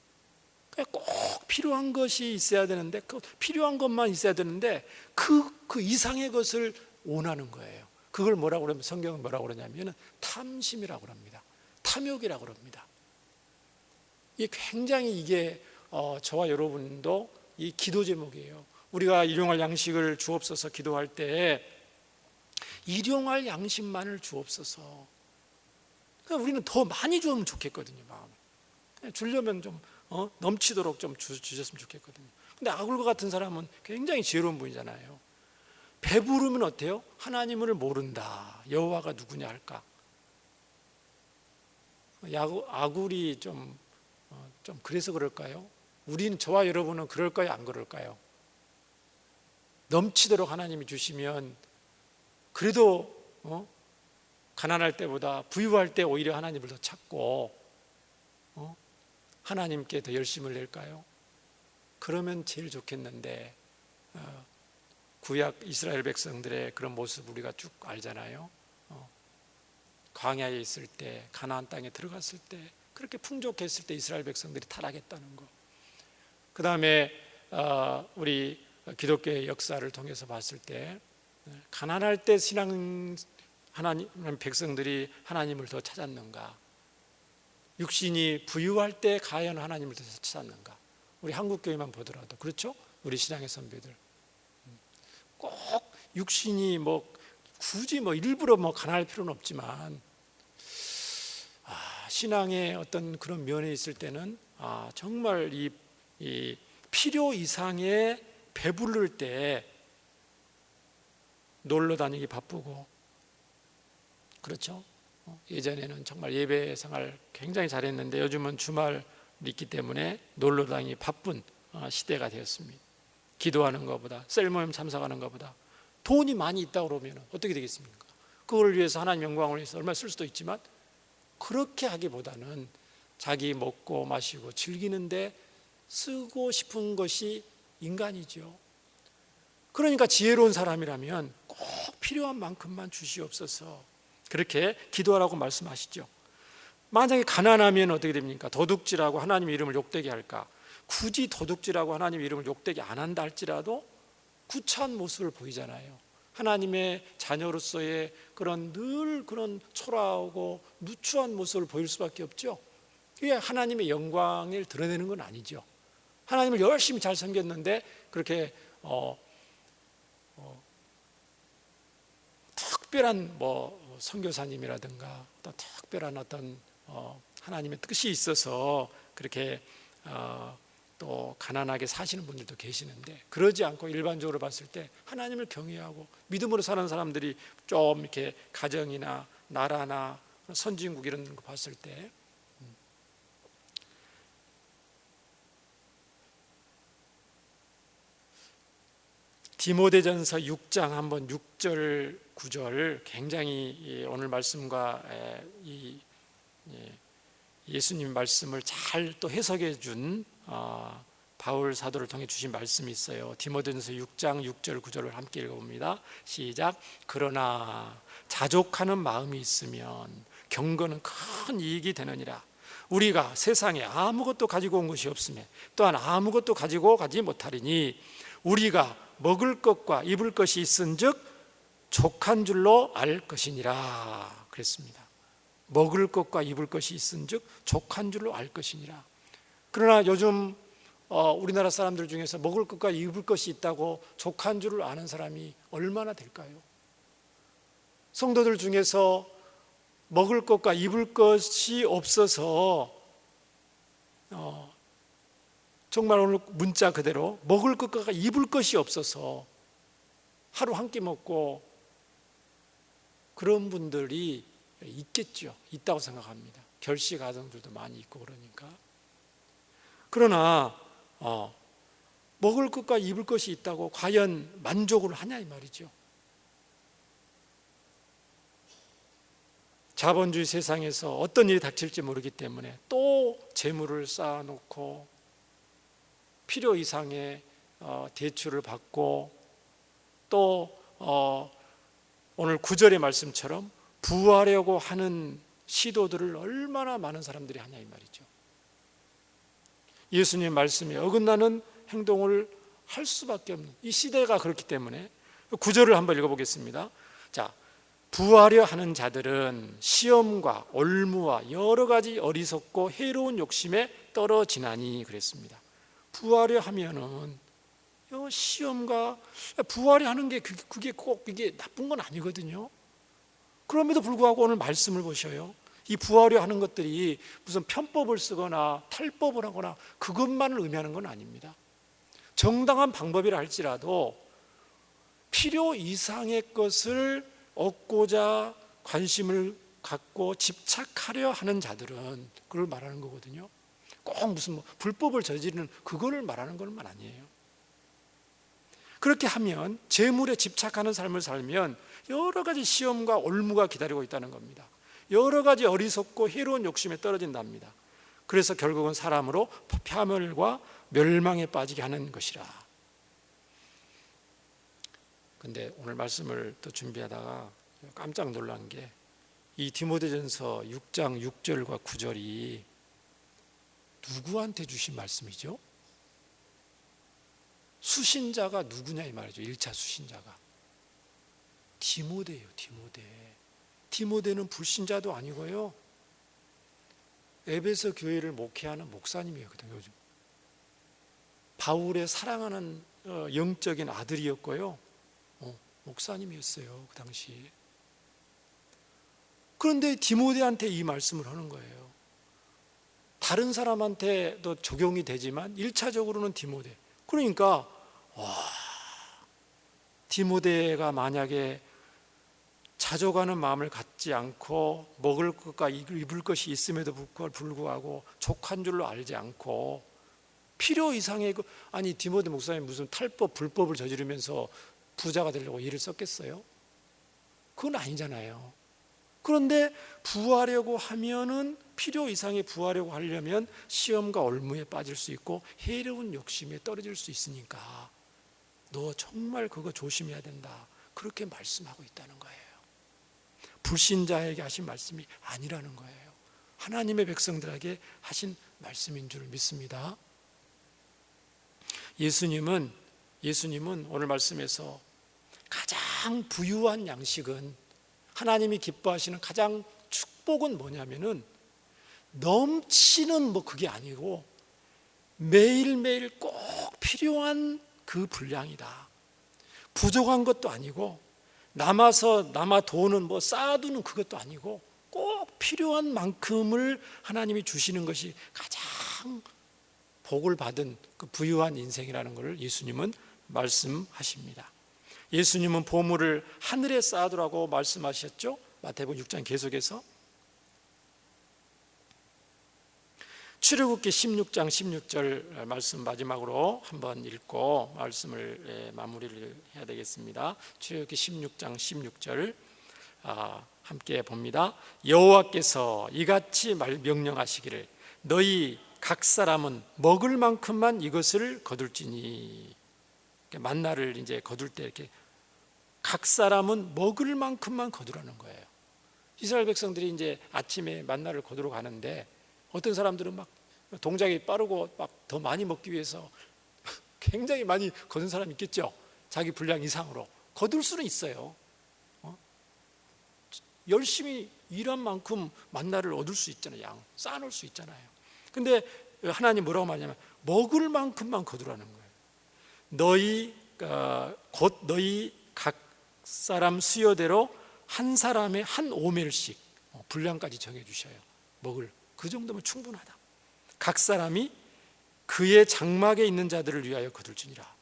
꼭 필요한 것이 있어야 되는데, 그 필요한 것만 있어야 되는데 그 이상의 것을 원하는 거예요. 그걸 뭐라고 그러면, 성경은 뭐라고 그러냐면 탐심이라고 합니다. 탐욕이라고 합니다. 이게 굉장히 저와 여러분도 이 기도 제목이에요. 우리가 일용할 양식을 주옵소서 기도할 때 일용할 양식만을 주옵소서. 그러니까 우리는 더 많이 주면 좋겠거든요. 마음 주려면 좀 넘치도록 좀 주셨으면 좋겠거든요. 근데 아굴과 같은 사람은 굉장히 지혜로운 분이잖아요. 배부르면 어때요? 하나님을 모른다, 여호와가 누구냐 할까? 아굴이 좀 그래서 그럴까요? 저와 여러분은 그럴까요? 안 그럴까요? 넘치도록 하나님이 주시면 그래도 가난할 때보다 부유할 때 오히려 하나님을 더 찾고 하나님께 더 열심을 낼까요? 그러면 제일 좋겠는데 구약 이스라엘 백성들의 그런 모습 우리가 쭉 알잖아요. 광야에 있을 때, 가나안 땅에 들어갔을 때, 그렇게 풍족했을 때 이스라엘 백성들이 타락했다는 거. 그 다음에 우리 기독교의 역사를 통해서 봤을 때 가난할 때 하나님 백성들이 하나님을 더 찾았는가? 육신이 부유할 때 과연 하나님을 더 찾았는가? 우리 한국교회만 보더라도 그렇죠? 우리 신앙의 선배들 꼭 육신이 뭐 굳이 뭐 일부러 뭐 가난할 필요는 없지만 신앙의 어떤 그런 면에 있을 때는 정말 이 필요 이상의 배부를 때 놀러 다니기 바쁘고, 그렇죠? 예전에는 정말 예배 생활 굉장히 잘했는데 요즘은 주말 있기 때문에 놀러 다니기 바쁜 시대가 되었습니다. 기도하는 것보다, 셀 모임 참석하는 것보다 돈이 많이 있다고 그러면 어떻게 되겠습니까? 그걸 위해서 하나님 영광을 위해서 얼마 쓸 수도 있지만 그렇게 하기보다는 자기 먹고 마시고 즐기는데 쓰고 싶은 것이 인간이죠. 그러니까 지혜로운 사람이라면 꼭 필요한 만큼만 주시옵소서, 그렇게 기도하라고 말씀하시죠. 만약에 가난하면 어떻게 됩니까? 도둑질하고 하나님 이름을 욕되게 할까? 굳이 도둑질하고 하나님 이름을 욕되게 안 한다 할지라도 구차한 모습을 보이잖아요. 하나님의 자녀로서의 늘 그런 초라하고 누추한 모습을 보일 수밖에 없죠. 이게 하나님의 영광을 드러내는 건 아니죠. 하나님을 열심히 잘 섬겼는데 그렇게 특별한 뭐 선교사님이라든가 또 특별한 어떤 하나님의 뜻이 있어서 그렇게 또 가난하게 사시는 분들도 계시는데, 그러지 않고 일반적으로 봤을 때 하나님을 경외하고 믿음으로 사는 사람들이 좀 이렇게 가정이나 나라나 선진국 이런 거 봤을 때 디모데전서 6장 한번 6절 9절 굉장히 오늘 말씀과 예수님 말씀을 잘 또 해석해 준 바울 사도를 통해 주신 말씀이 있어요. 디모데전서 6장 6절 9절을 함께 읽어봅니다. 시작. 그러나 자족하는 마음이 있으면 경건은 큰 이익이 되느니라. 우리가 세상에 아무것도 가지고 온 것이 없으며 또한 아무것도 가지고 가지 못하리니 우리가 먹을 것과 입을 것이 있은즉 족한 줄로 알 것이니라 그랬습니다. 먹을 것과 입을 것이 있은즉 족한 줄로 알 것이니라. 그러나 요즘 우리나라 사람들 중에서 먹을 것과 입을 것이 있다고 족한 줄을 아는 사람이 얼마나 될까요? 성도들 중에서 먹을 것과 입을 것이 없어서 정말 오늘 문자 그대로 먹을 것과 입을 것이 없어서 하루 한 끼 먹고 그런 분들이 있겠죠. 있다고 생각합니다. 결식 가정들도 많이 있고 그러니까. 그러나 먹을 것과 입을 것이 있다고 과연 만족을 하냐 이 말이죠. 자본주의 세상에서 어떤 일이 닥칠지 모르기 때문에 또 재물을 쌓아놓고 필요 이상의 대출을 받고 또 오늘 9절의 말씀처럼 부하려고 하는 시도들을 얼마나 많은 사람들이 하냐 이 말이죠. 예수님 말씀에 어긋나는 행동을 할 수밖에 없는 이 시대가 그렇기 때문에 9절을 한번 읽어보겠습니다. 자, 부하려 하는 자들은 시험과 올무와 여러 가지 어리석고 해로운 욕심에 떨어지나니 그랬습니다. 부하려 하면은 시험과 부하려 하는 게 그게 꼭 이게 나쁜 건 아니거든요. 그럼에도 불구하고 오늘 말씀을 보셔요. 이 부하려 하는 것들이 무슨 편법을 쓰거나 탈법을 하거나 그것만을 의미하는 건 아닙니다. 정당한 방법이라 할지라도 필요 이상의 것을 얻고자 관심을 갖고 집착하려 하는 자들은 그걸 말하는 거거든요. 꼭 무슨 불법을 저지르는 그거를 말하는 것만 아니에요. 그렇게 하면 재물에 집착하는 삶을 살면 여러 가지 시험과 올무가 기다리고 있다는 겁니다. 여러 가지 어리석고 해로운 욕심에 떨어진답니다. 그래서 결국은 사람으로 파멸과 멸망에 빠지게 하는 것이라. 근데 오늘 말씀을 또 준비하다가 깜짝 놀란 게 이 디모데전서 6장 6절과 9절이 누구한테 주신 말씀이죠? 수신자가 누구냐 이 말이죠. 1차 수신자가 디모데예요. 디모데는 불신자도 아니고요, 에베소 교회를 목회하는 목사님이었거든요. 요즘 바울의 사랑하는 영적인 아들이었고요, 목사님이었어요, 그 당시에. 그런데 디모데한테 이 말씀을 하는 거예요. 다른 사람한테도 적용이 되지만 1차적으로는 디모데. 그러니까 디모데가 만약에 자족하는 마음을 갖지 않고 먹을 것과 입을 것이 있음에도 불구하고 족한 줄로 알지 않고 필요 이상의 아니 디모데 목사님 무슨 탈법 불법을 저지르면서 부자가 되려고 일을 썼겠어요? 그건 아니잖아요. 그런데 부하려고 하면은 필요 이상의 부하려고 하려면 시험과 얼무에 빠질 수 있고 해로운 욕심에 떨어질 수 있으니까 너 정말 그거 조심해야 된다. 그렇게 말씀하고 있다는 거예요. 불신자에게 하신 말씀이 아니라는 거예요. 하나님의 백성들에게 하신 말씀인 줄 믿습니다. 예수님은 오늘 말씀에서 가장 부유한 양식은, 하나님이 기뻐하시는 가장 축복은 뭐냐면은 넘치는 그게 아니고 매일매일 꼭 필요한 그 분량이다. 부족한 것도 아니고 남아 도는 쌓아두는 그것도 아니고 꼭 필요한 만큼을 하나님이 주시는 것이 가장 복을 받은 그 부유한 인생이라는 것을 예수님은 말씀하십니다. 예수님은 보물을 하늘에 쌓아두라고 말씀하셨죠. 마태복음 6장 계속해서 출애굽기 16장 16절 말씀 마지막으로 한번 읽고 말씀을 마무리를 해야 되겠습니다. 출애굽기 16장 16절 함께 봅니다. 여호와께서 이같이 명령하시기를 너희 각 사람은 먹을 만큼만 이것을 거둘지니, 만나를 이제 거둘 때 이렇게 각 사람은 먹을 만큼만 거두라는 거예요. 이스라엘 백성들이 이제 아침에 만나를 거두러 가는데 어떤 사람들은 막 동작이 빠르고 막 더 많이 먹기 위해서 굉장히 많이 거둔 사람이 있겠죠. 자기 분량 이상으로 거둘 수는 있어요. 열심히 일한 만큼 만나를 얻을 수 있잖아요. 양 쌓아놓을 수 있잖아요. 근데 하나님 뭐라고 말하냐면 먹을 만큼만 거두라는 거예요. 곧 너희 각 사람 수요대로 한 사람의 한 오멜씩 분량까지 정해 주셔요. 먹을 그 정도면 충분하다. 각 사람이 그의 장막에 있는 자들을 위하여 거둘지니라.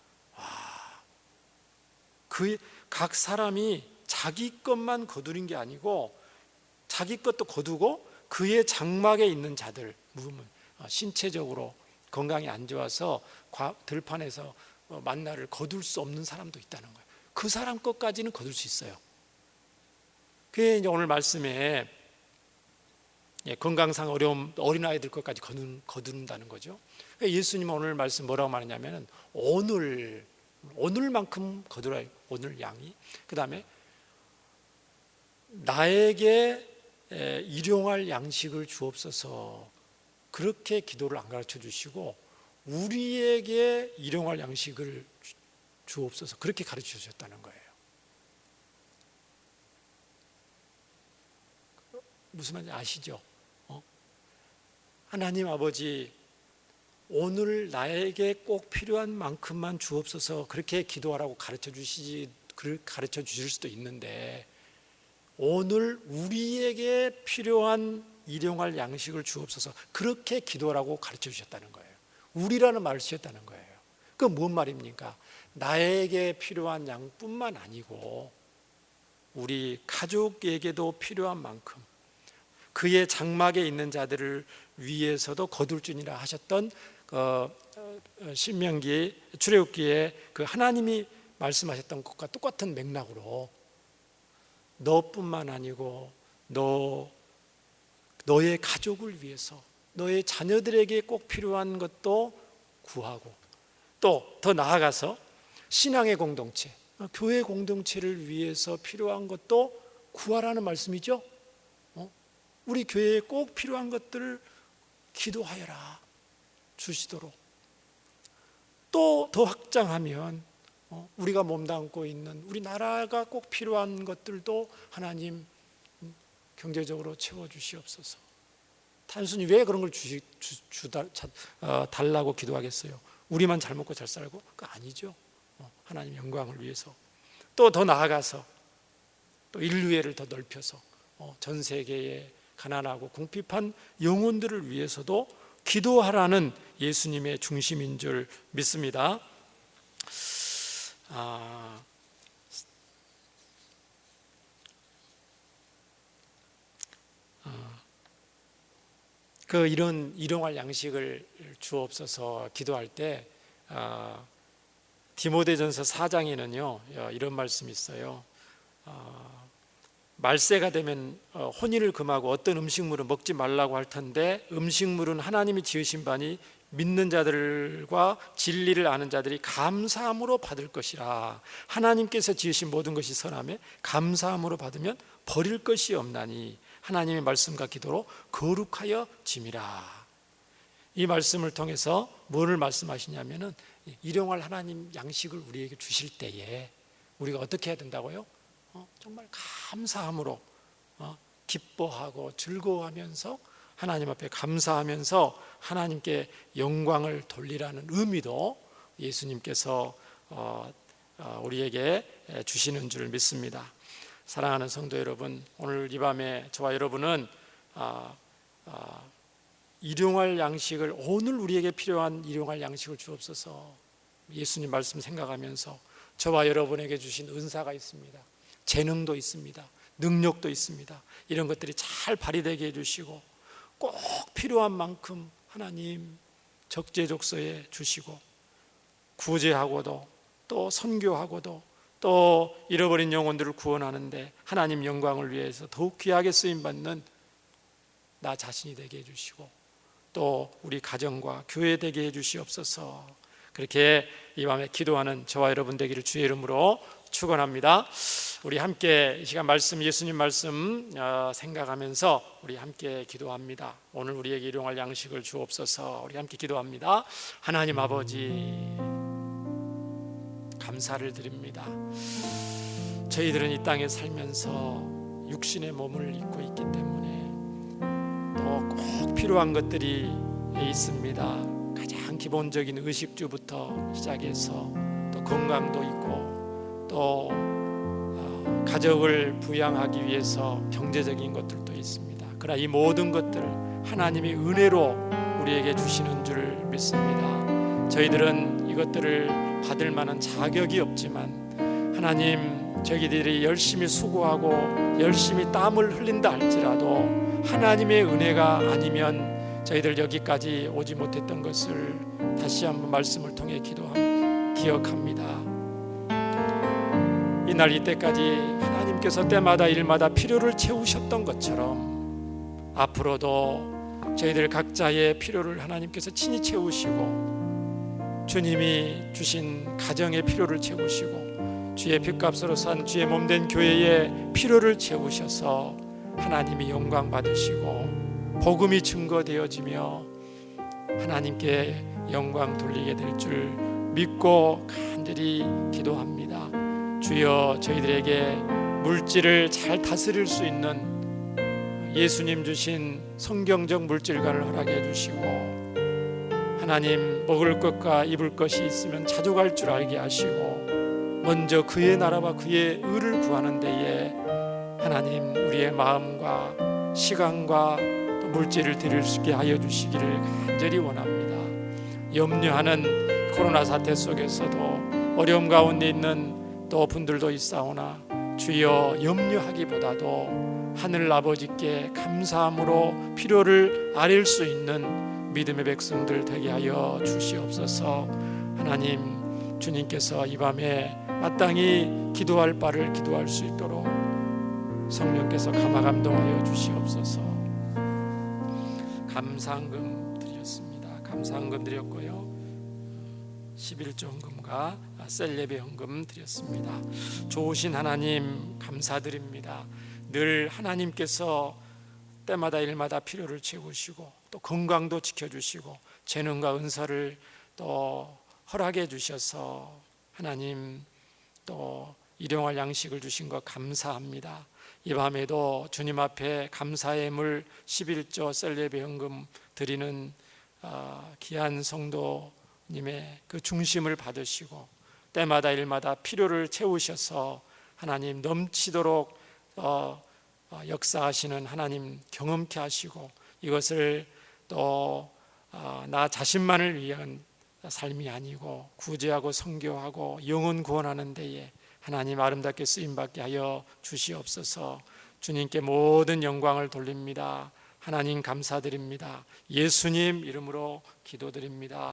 각 사람이 자기 것만 거두는 게 아니고 자기 것도 거두고 그의 장막에 있는 자들, 신체적으로 건강이 안 좋아서 들판에서 만나를 거둘 수 없는 사람도 있다는 거예요. 그 사람 것까지는 거둘 수 있어요. 그게 이제 오늘 말씀에 건강상 어려운 어린아이들 것까지 거둔다는 거죠. 예수님은 오늘 말씀 뭐라고 말하냐면 오늘만큼 거두라. 오늘 양이. 그 다음에 나에게 일용할 양식을 주옵소서. 그렇게 기도를 안 가르쳐 주시고 우리에게 일용할 양식을 주옵소서. 그렇게 가르쳐 주셨다는 거예요. 무슨 말인지 아시죠? 하나님 아버지, 오늘 나에게 꼭 필요한 만큼만 주옵소서. 그렇게 기도하라고 가르쳐 주실 수도 있는데 오늘 우리에게 필요한 일용할 양식을 주옵소서. 그렇게 기도하라고 가르쳐 주셨다는 거예요. 우리라는 말을 쓰셨다는 거예요. 그건 무슨 말입니까? 나에게 필요한 양뿐만 아니고 우리 가족에게도 필요한 만큼 그의 장막에 있는 자들을 위해서도 거둘지니라 하셨던 신명기 출애굽기에 그 하나님이 말씀하셨던 것과 똑같은 맥락으로 너뿐만 아니고 너의 가족을 위해서 너의 자녀들에게 꼭 필요한 것도 구하고 또 더 나아가서 신앙의 공동체, 교회 공동체를 위해서 필요한 것도 구하라는 말씀이죠. 우리 교회에 꼭 필요한 것들을 기도하여라 주시도록. 또 더 확장하면 우리가 몸담고 있는 우리 나라가 꼭 필요한 것들도 하나님 경제적으로 채워주시옵소서. 단순히 왜 그런 걸 달라고 기도하겠어요? 우리만 잘 먹고 잘 살고? 그거 아니죠. 하나님 영광을 위해서. 또 더 나아가서 또 인류애를 더 넓혀서 전 세계의 가난하고 궁핍한 영혼들을 위해서도 기도하라는 예수님의 중심인 줄 믿습니다. 이런 일용할 양식을 주옵소서 기도할 때 디모데전서 4장에는요 이런 말씀이 있어요. 말세가 되면 혼인을 금하고 어떤 음식물은 먹지 말라고 할 텐데 음식물은 하나님이 지으신 바니 믿는 자들과 진리를 아는 자들이 감사함으로 받을 것이라. 하나님께서 지으신 모든 것이 선하며 감사함으로 받으면 버릴 것이 없나니 하나님의 말씀과 기도로 거룩하여 짐이라. 이 말씀을 통해서 뭐를 말씀하시냐면은 일용할 하나님 양식을 우리에게 주실 때에 우리가 어떻게 해야 된다고요? 정말 감사함으로 기뻐하고 즐거워하면서 하나님 앞에 감사하면서 하나님께 영광을 돌리라는 의미도 예수님께서 우리에게 주시는 줄 믿습니다. 사랑하는 성도 여러분, 오늘 이 밤에 저와 여러분은 일용할 양식을, 오늘 우리에게 필요한 일용할 양식을 주옵소서. 예수님 말씀 생각하면서 저와 여러분에게 주신 은사가 있습니다. 재능도 있습니다. 능력도 있습니다. 이런 것들이 잘 발휘되게 해주시고 꼭 필요한 만큼 하나님 적재적소에 주시고 구제하고도 또 선교하고도 또 잃어버린 영혼들을 구원하는데 하나님 영광을 위해서 더욱 귀하게 쓰임받는 나 자신이 되게 해주시고 또 우리 가정과 교회 되게 해주시옵소서. 그렇게 이 밤에 기도하는 저와 여러분 되기를 주의 이름으로 축원합니다. 우리 함께 이 시간 말씀, 예수님 말씀 생각하면서 우리 함께 기도합니다. 오늘 우리에게 일용할 양식을 주옵소서. 우리 함께 기도합니다. 하나님 아버지, 감사를 드립니다. 저희들은 이 땅에 살면서 육신의 몸을 입고 있기 때문에 또 꼭 필요한 것들이 있습니다. 가장 기본적인 의식주부터 시작해서 또 건강도 있고 또 가족을 부양하기 위해서 경제적인 것들도 있습니다. 그러나 이 모든 것들 하나님이 은혜로 우리에게 주시는 줄 믿습니다. 저희들은 이것들을 받을 만한 자격이 없지만 하나님, 저희들이 열심히 수고하고 열심히 땀을 흘린다 할지라도 하나님의 은혜가 아니면 저희들 여기까지 오지 못했던 것을 다시 한번 말씀을 통해 기억합니다. 이날 이때까지 하나님께서 때마다 일마다 필요를 채우셨던 것처럼 앞으로도 저희들 각자의 필요를 하나님께서 친히 채우시고 주님이 주신 가정의 필요를 채우시고 주의 핏값으로 산 주의 몸된 교회의 필요를 채우셔서 하나님이 영광 받으시고 복음이 증거되어지며 하나님께 영광 돌리게 될 줄 믿고 간절히 기도합니다. 주여, 저희들에게 물질을 잘 다스릴 수 있는 예수님 주신 성경적 물질관을 허락해 주시고 하나님, 먹을 것과 입을 것이 있으면 자족할 줄 알게 하시고 먼저 그의 나라와 그의 의를 구하는 데에 하나님, 우리의 마음과 시간과 또 물질을 드릴 수 있게 하여 주시기를 간절히 원합니다. 염려하는 코로나 사태 속에서도 어려움 가운데 있는 또 분들도 있사오나 주여, 염려하기보다도 하늘 아버지께 감사함으로 필요를 아릴 수 있는 믿음의 백성들 되게 하여 주시옵소서. 하나님, 주님께서 이 밤에 마땅히 기도할 바를 기도할 수 있도록 성령께서 감화감동하여 주시옵소서. 감사헌금 드렸습니다. 감사헌금 드렸고요, 11조 헌금과 셀레베 헌금 드렸습니다. 좋으신 하나님 감사드립니다. 늘 하나님께서 때마다 일마다 필요를 채우시고 또 건강도 지켜주시고 재능과 은사를 또 허락해 주셔서 하나님 또 일용할 양식을 주신 것 감사합니다. 이 밤에도 주님 앞에 감사의 물 11조 셀레베 헌금 드리는 귀한 성도님의 그 중심을 받으시고 때마다 일마다 필요를 채우셔서 하나님 넘치도록 역사하시는 하나님 경험케 하시고, 이것을 또 나 자신만을 위한 삶이 아니고 구제하고 선교하고 영혼 구원하는 데에 하나님 아름답게 쓰임받게 하여 주시옵소서. 주님께 모든 영광을 돌립니다. 하나님 감사드립니다. 예수님 이름으로 기도드립니다.